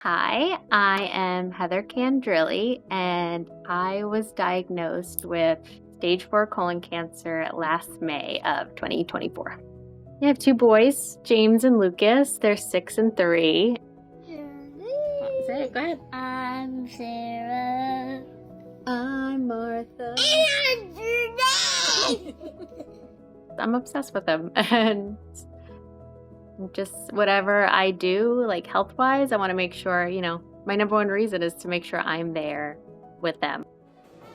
Hi, I am Heather Candrilli, and I was diagnosed with stage 4 colon cancer last May of 2024. I have two boys, James and Lucas. They're 6 and 3. Say it, go ahead. I'm Sarah. I'm Martha. And Judy! I'm obsessed with them, and just whatever I do, like health-wise, I want to make sure, my number one reason is to make sure I'm there with them.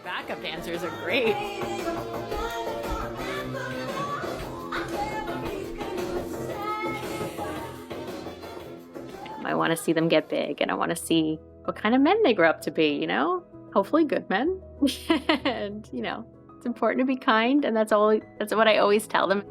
Backup dancers are great. I want to see them get big, and I want to see what kind of men they grow up to be, hopefully good men. And, it's important to be kind, and that's what I always tell them.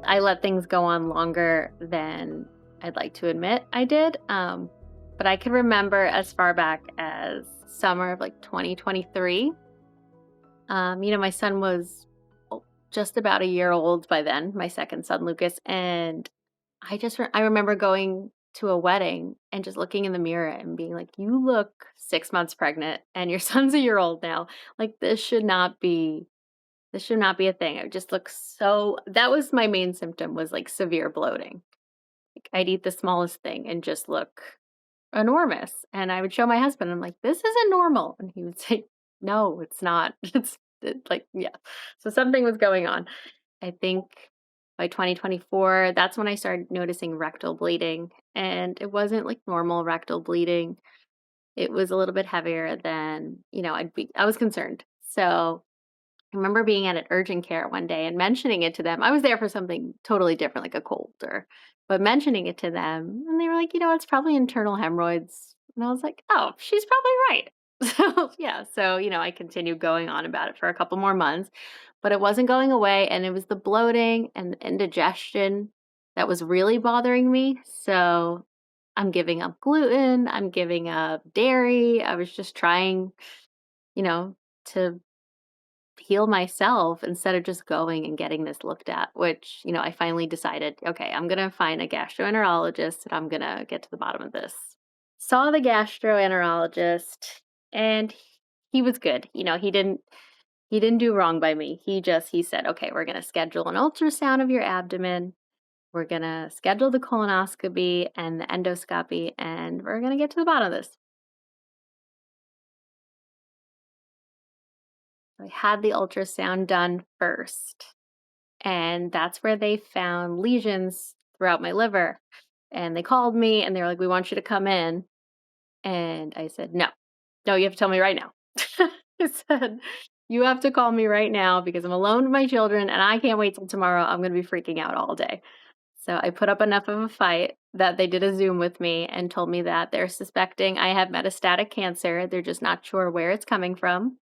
I let things go on longer than I'd like to admit I did. But I can remember as far back as summer of like 2023. My son was just about a year old by then, my second son, Lucas. And I remember going to a wedding and just looking in the mirror and being like, you look 6 months pregnant and your son's a year old now. Like this should not be a thing. It just looks that was my main symptom, was like severe bloating. Like I'd eat the smallest thing and just look enormous. And I would show my husband, I'm like, this isn't normal. And he would say, no, it's not. Yeah. So something was going on. I think by 2024, that's when I started noticing rectal bleeding. And it wasn't like normal rectal bleeding. It was a little bit heavier than, I was concerned. So I remember being at an urgent care one day and mentioning it to them. I was there for something totally different, like a cold, but mentioning it to them, and they were like, it's probably internal hemorrhoids. And I was like, oh, she's probably right. So yeah, I continued going on about it for a couple more months, but it wasn't going away, and it was the bloating and indigestion that was really bothering me. So I'm giving up gluten, I'm giving up dairy. I was just trying, to heal myself instead of just going and getting this looked at, which, I finally decided, okay, I'm going to find a gastroenterologist and I'm going to get to the bottom of this. Saw the gastroenterologist, and he was good. He didn't do wrong by me. He said, okay, we're going to schedule an ultrasound of your abdomen. We're going to schedule the colonoscopy and the endoscopy, and we're going to get to the bottom of this. I had the ultrasound done first. And that's where they found lesions throughout my liver. And they called me and they were like, we want you to come in. And I said, no, you have to tell me right now. I said, you have to call me right now because I'm alone with my children and I can't wait till tomorrow. I'm going to be freaking out all day. So I put up enough of a fight that they did a Zoom with me and told me that they're suspecting I have metastatic cancer. They're just not sure where it's coming from.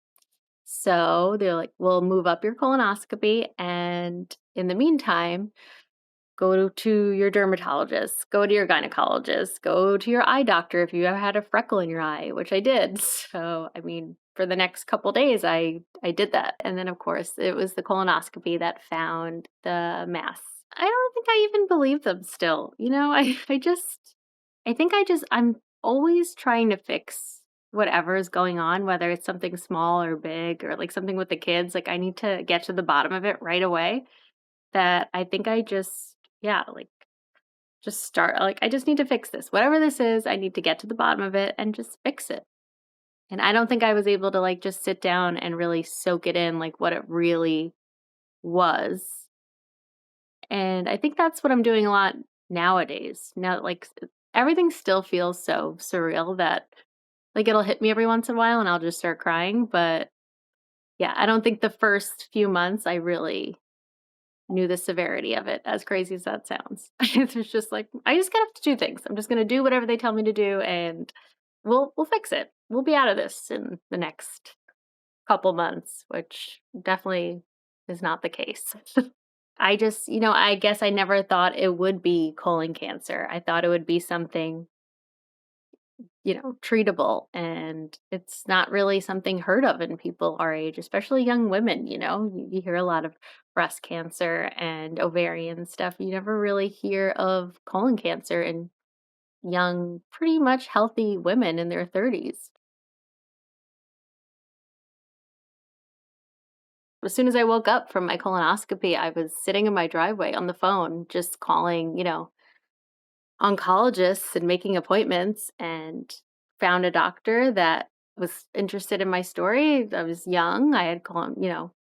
So they're like, we'll move up your colonoscopy, and in the meantime, go to your dermatologist, go to your gynecologist, go to your eye doctor if you ever had a freckle in your eye, which I did. So, for the next couple days, I did that. And then, of course, it was the colonoscopy that found the mass. I don't think I even believe them still. I'm always trying to fix whatever is going on, whether it's something small or big or like something with the kids. Like I need to get to the bottom of it right away. That I think I just, yeah, like just start, like I just need to fix this. Whatever this is, I need to get to the bottom of it and just fix it. And I don't think I was able to like just sit down and really soak it in, like what it really was. And I think that's what I'm doing a lot nowadays. Now, like everything still feels so surreal that like it'll hit me every once in a while and I'll just start crying. But yeah, I don't think the first few months I really knew the severity of it, as crazy as that sounds. It's just like, I just gotta have to do things. I'm just gonna do whatever they tell me to do, and we'll fix it. We'll be out of this in the next couple months, which definitely is not the case. I guess I never thought it would be colon cancer. I thought it would be something treatable, and it's not really something heard of in people our age, especially young women. You hear a lot of breast cancer and ovarian stuff. You never really hear of colon cancer in young, pretty much healthy women in their 30s. As soon as I woke up from my colonoscopy, I was sitting in my driveway on the phone, just calling, oncologists and making appointments, and found a doctor that was interested in my story. I was young. I had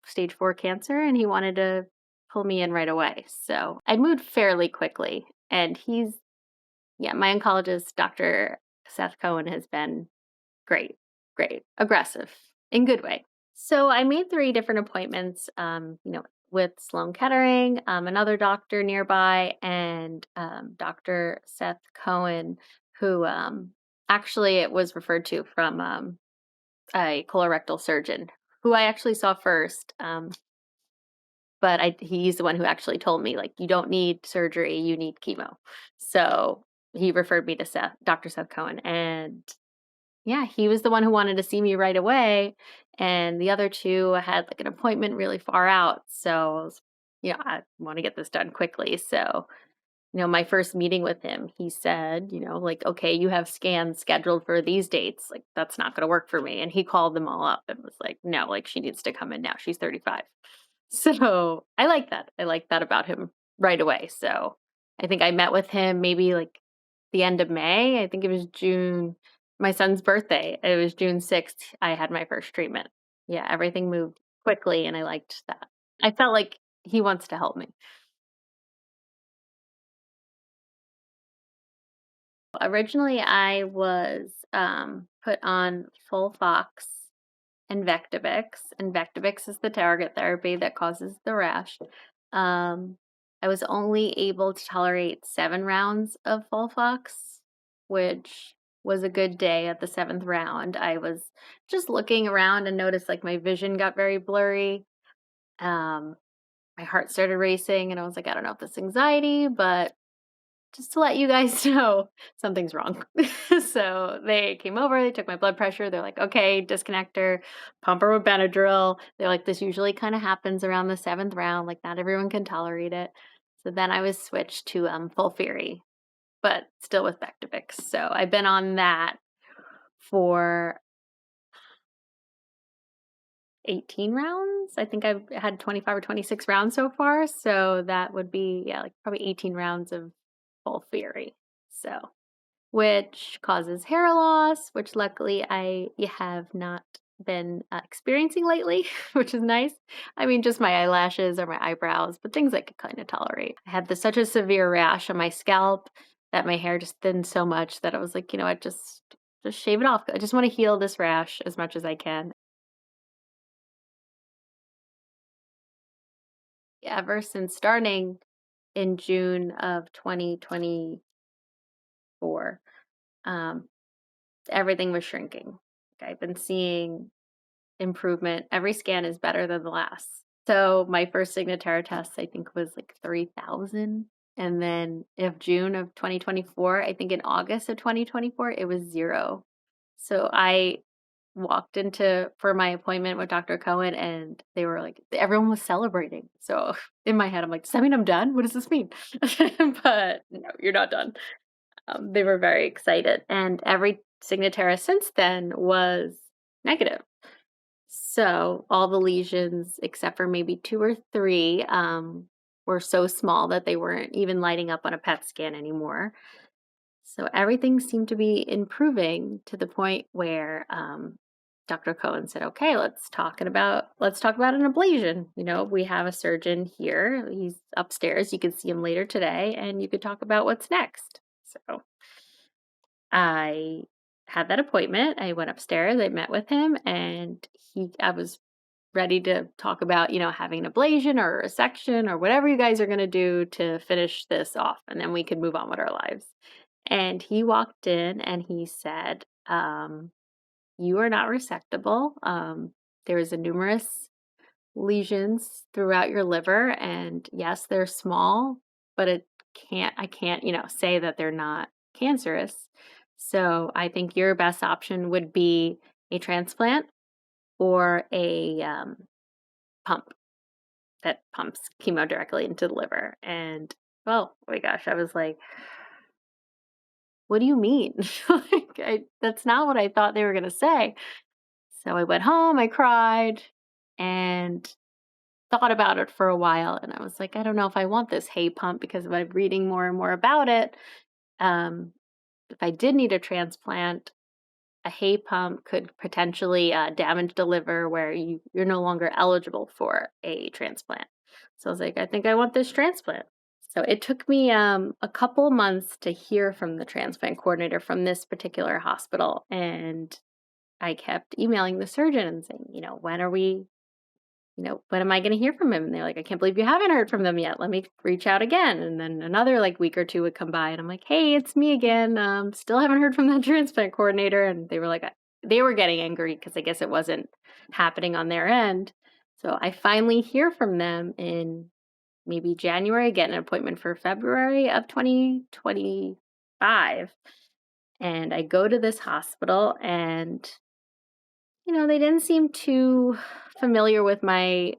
stage 4 cancer, and he wanted to pull me in right away. So I moved fairly quickly. And yeah, my oncologist, Dr. Seth Cohen, has been great, great, aggressive in good way. So I made 3 different appointments, with Sloan Kettering, another doctor nearby, and Dr. Seth Cohen, who actually it was referred to from a colorectal surgeon who I actually saw first. But he's the one who actually told me, like, you don't need surgery, you need chemo. So he referred me to Dr. Seth Cohen, and yeah, he was the one who wanted to see me right away, and the other 2 had, like, an appointment really far out, so I wanna get this done quickly. So, my first meeting with him, he said, like, "Okay, you have scans scheduled for these dates, like, that's not gonna work for me," and he called them all up and was like, "No, like, she needs to come in now, she's 35." So, I like that. I like that about him right away. So, I think I met with him maybe, like, the end of May. I think it was June, my son's birthday. It was June 6th, I had my first treatment. Yeah, everything moved quickly, and I liked that. I felt like he wants to help me. Originally, I was, put on Folfox and Vectibix, and Vectibix is the target therapy that causes the rash. Um, I was only able to tolerate 7 rounds of Folfox, which was a good day at the 7th round. I was just looking around and noticed, like, my vision got very blurry. Um, my heart started racing, and I was like, "I don't know if this anxiety, but just to let you guys know, something's wrong." So they came over, they took my blood pressure. They're like, "Okay, disconnect her, pump her with Benadryl." They're like, "This usually kind of happens around the 7th round. Like, not everyone can tolerate it." So then I was switched to Fulfiri, but still with Vectibix. So I've been on that for 18 rounds. I think I've had 25 or 26 rounds so far. So that would be, yeah, like probably 18 rounds of Fulfiri. So which causes hair loss, which luckily I have not been experiencing lately, which is nice. I mean, just my eyelashes or my eyebrows, but things I could kind of tolerate. I had such a severe rash on my scalp that my hair just thinned so much that I was like, I just shave it off. I just want to heal this rash as much as I can. Ever since starting in June of 2024, um, everything was shrinking. I've been seeing improvement. Every scan is better than the last. So my first Signatera test, I think, was like 3,000. And then of June of 2024, I think in August of 2024, it was 0. So I walked into for my appointment with Dr. Cohen, and they were like, everyone was celebrating. So in my head, I'm like, does that mean I'm done? What does this mean? But no, you're not done. They were very excited. And every Signatera since then was negative. So all the lesions, except for maybe 2 or 3, were so small that they weren't even lighting up on a PET scan anymore. So everything seemed to be improving to the point where Dr. Cohen said, "Okay, let's talk about an ablation. We have a surgeon here. He's upstairs. You can see him later today, and you could talk about what's next." So I had that appointment. I went upstairs. I met with him, and I was ready to talk about, having an ablation or a resection or whatever you guys are going to do to finish this off, and then we could move on with our lives. And he walked in and he said, "You are not resectable. There is a numerous lesions throughout your liver, and yes, they're small, but I can't, say that they're not cancerous. So I think your best option would be a transplant or a pump that pumps chemo directly into the liver. And oh my gosh, I was like, what do you mean? That's not what I thought they were going to say. So I went home, I cried, and thought about it for a while. And I was like, I don't know if I want this hay pump because I'm reading more and more about it. Um, if I did need a transplant, a hay pump could potentially damage the liver where you're no longer eligible for a transplant. So I was like, I think I want this transplant. So it took me a couple months to hear from the transplant coordinator from this particular hospital. And I kept emailing the surgeon and saying, when am I going to hear from him? And they're like, I can't believe you haven't heard from them yet. Let me reach out again. And then another like week or two would come by and I'm like, hey, it's me again. Still haven't heard from that transplant coordinator. And they were like, they were getting angry because I guess it wasn't happening on their end. So I finally hear from them in maybe January, get an appointment for February of 2025. And I go to this hospital and, they didn't seem too familiar with my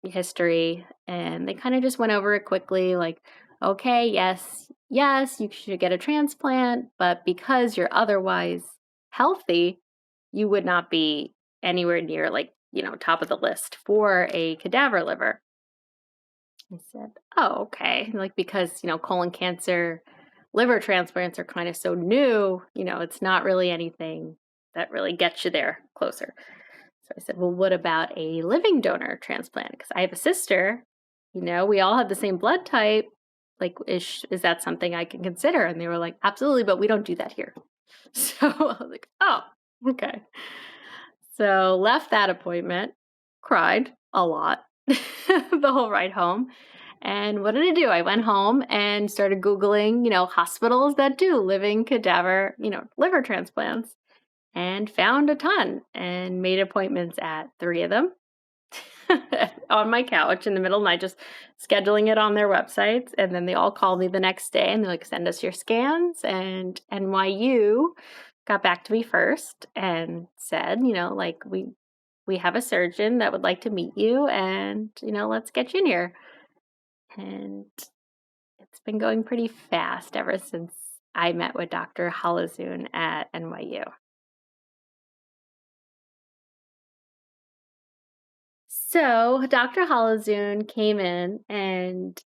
history and they kind of just went over it quickly like, okay, yes, you should get a transplant, but because you're otherwise healthy, you would not be anywhere near top of the list for a cadaver liver. I said, oh, okay. Like, because, colon cancer, liver transplants are kind of so new, it's not really anything that really gets you there closer. So I said, well, what about a living donor transplant? Because I have a sister, we all have the same blood type. Like, is that something I can consider? And they were like, absolutely, but we don't do that here. So I was like, oh, okay. So left that appointment, cried a lot the whole ride home. And what did I do? I went home and started Googling, hospitals that do living cadaver, liver transplants and found a ton and made appointments at 3 of them on my couch in the middle of the night, just scheduling it on their websites. And then they all called me the next day and they're like, send us your scans. And NYU got back to me first and said, we have a surgeon that would like to meet you and, let's get you in here. And it's been going pretty fast ever since I met with Dr. Halazoon at NYU. So Dr. Halazoon came in and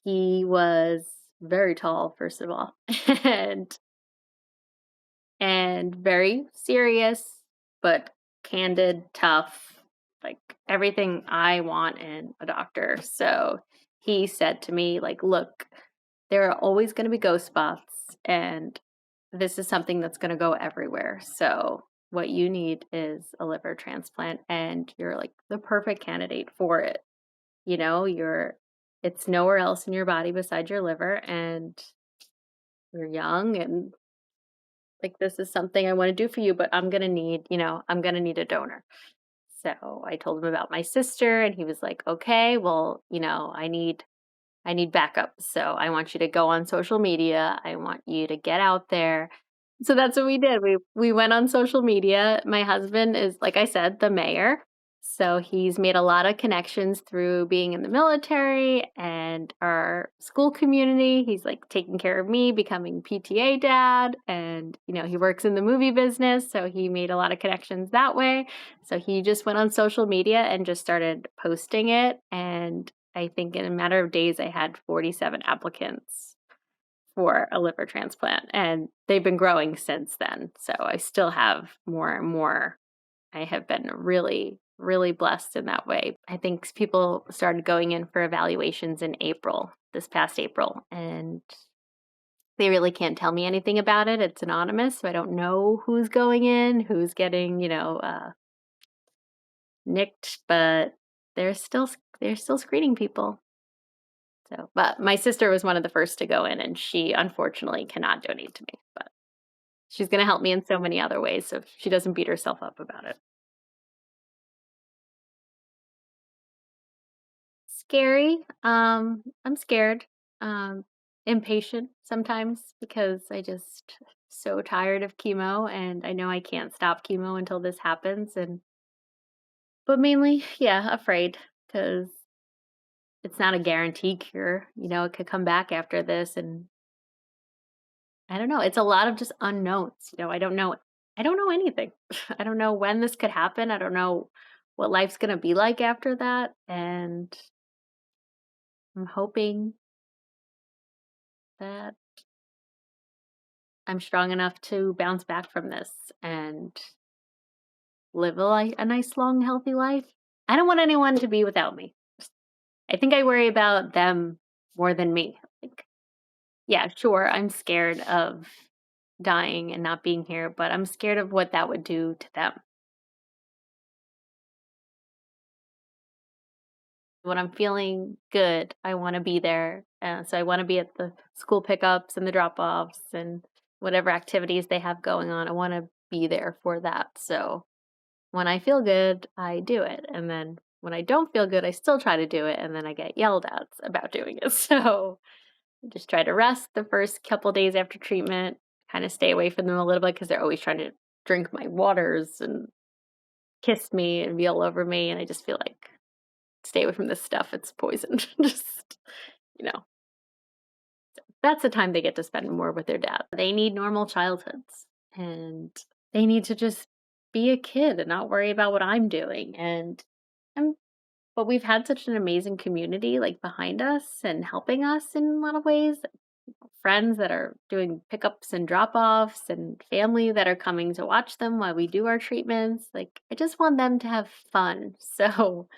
he was very tall, first of all, and very serious, but candid, tough, like everything I want in a doctor. So he said to me, like, look, there are always going to be ghost spots, and this is something that's going to go everywhere. So what you need is a liver transplant, and you're like the perfect candidate for it. It's nowhere else in your body besides your liver, and you're young, and like this is something I want to do for you, but I'm going to need a donor. So I told him about my sister and he was like, okay, well, I need backup. So I want you to go on social media. I want you to get out there. So that's what we did. We went on social media. My husband is, like I said, the mayor. So he's made a lot of connections through being in the military and our school community. He's like taking care of me, becoming PTA dad, and he works in the movie business, so he made a lot of connections that way. So he just went on social media and just started posting it, and I think in a matter of days I had 47 applicants for a liver transplant, and they've been growing since then. So I still have more and more. I have been really, really blessed in that way. I think people started going in for evaluations in April, this past April, and they really can't tell me anything about it. It's anonymous, so I don't know who's going in, who's getting, nicked, but they're still screening people. So, but my sister was one of the first to go in, and she unfortunately cannot donate to me, but she's going to help me in so many other ways, so she doesn't beat herself up about it. Scary. I'm scared. Impatient sometimes because I just so tired of chemo, and I know I can't stop chemo until this happens. And but mainly, yeah, afraid because it's not a guaranteed cure. It could come back after this, and I don't know. It's a lot of just unknowns. I don't know. I don't know anything. I don't know when this could happen. I don't know what life's gonna be like after that, and I'm hoping that I'm strong enough to bounce back from this and live a nice, long, healthy life. I don't want anyone to be without me. I think I worry about them more than me. Like, yeah, sure, I'm scared of dying and not being here, but I'm scared of what that would do to them. When I'm feeling good, I want to be there. So I want to be at the school pickups and the drop offs and whatever activities they have going on. I want to be there for that. So when I feel good, I do it. And then when I don't feel good, I still try to do it. And then I get yelled at about doing it. So I just try to rest the first couple days after treatment, kind of stay away from them a little bit because they're always trying to drink my waters and kiss me and be all over me. And I just feel like, stay away from this stuff. It's poison. Just, you know, that's the time they get to spend more with their dad. They need normal childhoods and they need to just be a kid and not worry about what I'm doing. And but we've had such an amazing community like behind us and helping us in a lot of ways. Friends that are doing pickups and drop offs and family that are coming to watch them while we do our treatments. Like I just want them to have fun. So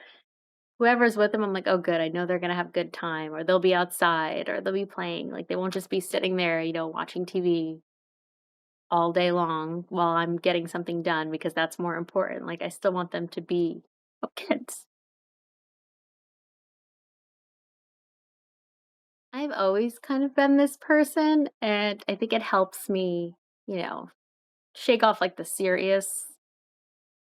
whoever's with them, I'm like, "Oh, good. I know they're gonna have a good time, or they'll be outside, or they'll be playing. Like, they won't just be sitting there, watching TV all day long while I'm getting something done because that's more important. Like, I still want them to be kids." I've always kind of been this person, and I think it helps me, you know, shake off like the serious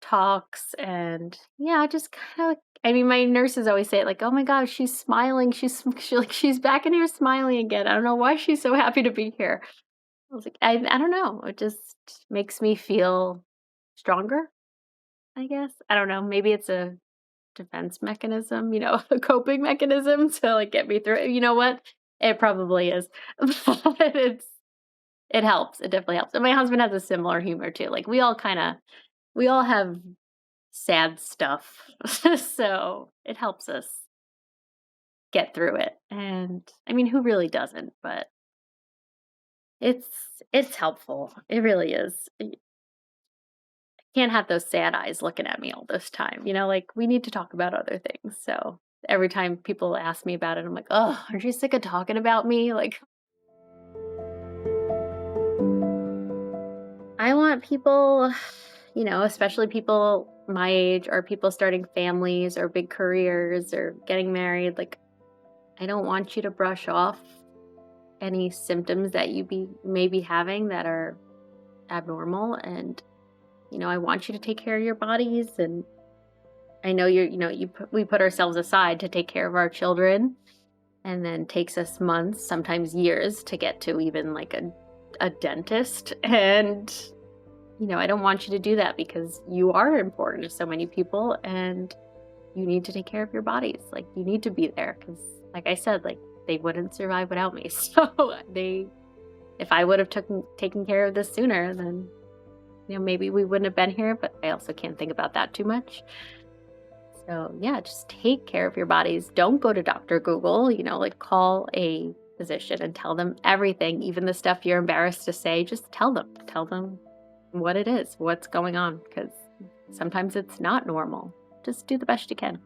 talks and yeah, just kind of I mean, my nurses always say it like, "Oh my gosh, she's smiling. She's back in here smiling again. I don't know why she's so happy to be here." I was like, I don't know. It just makes me feel stronger, I guess. I don't know. Maybe it's a defense mechanism, a coping mechanism to like get me through it. You know what? It probably is. But it helps. It definitely helps. And my husband has a similar humor too. Like we all have sad stuff. So it helps us get through it. And I mean, who really doesn't? But it's it's helpful. It really is. Can't have those sad eyes looking at me all this time. Like we need to talk about other things. So every time people ask me about it, I'm like, oh, aren't you sick of talking about me? Like I want people, especially people my age or people starting families or big careers or getting married. Like I don't want you to brush off any symptoms that may be having that are abnormal. And I want you to take care of your bodies. And I know we put ourselves aside to take care of our children, and then takes us months, sometimes years, to get to even like a dentist. And I don't want you to do that because you are important to so many people, and you need to take care of your bodies. Like you need to be there because, like I said, like they wouldn't survive without me. So if I would have taken care of this sooner, then maybe we wouldn't have been here. But I also can't think about that too much. So yeah, just take care of your bodies. Don't go to Dr. Google, like call a physician and tell them everything, even the stuff you're embarrassed to say, just tell them. Tell them what it is, what's going on, because sometimes it's not normal. Just do the best you can.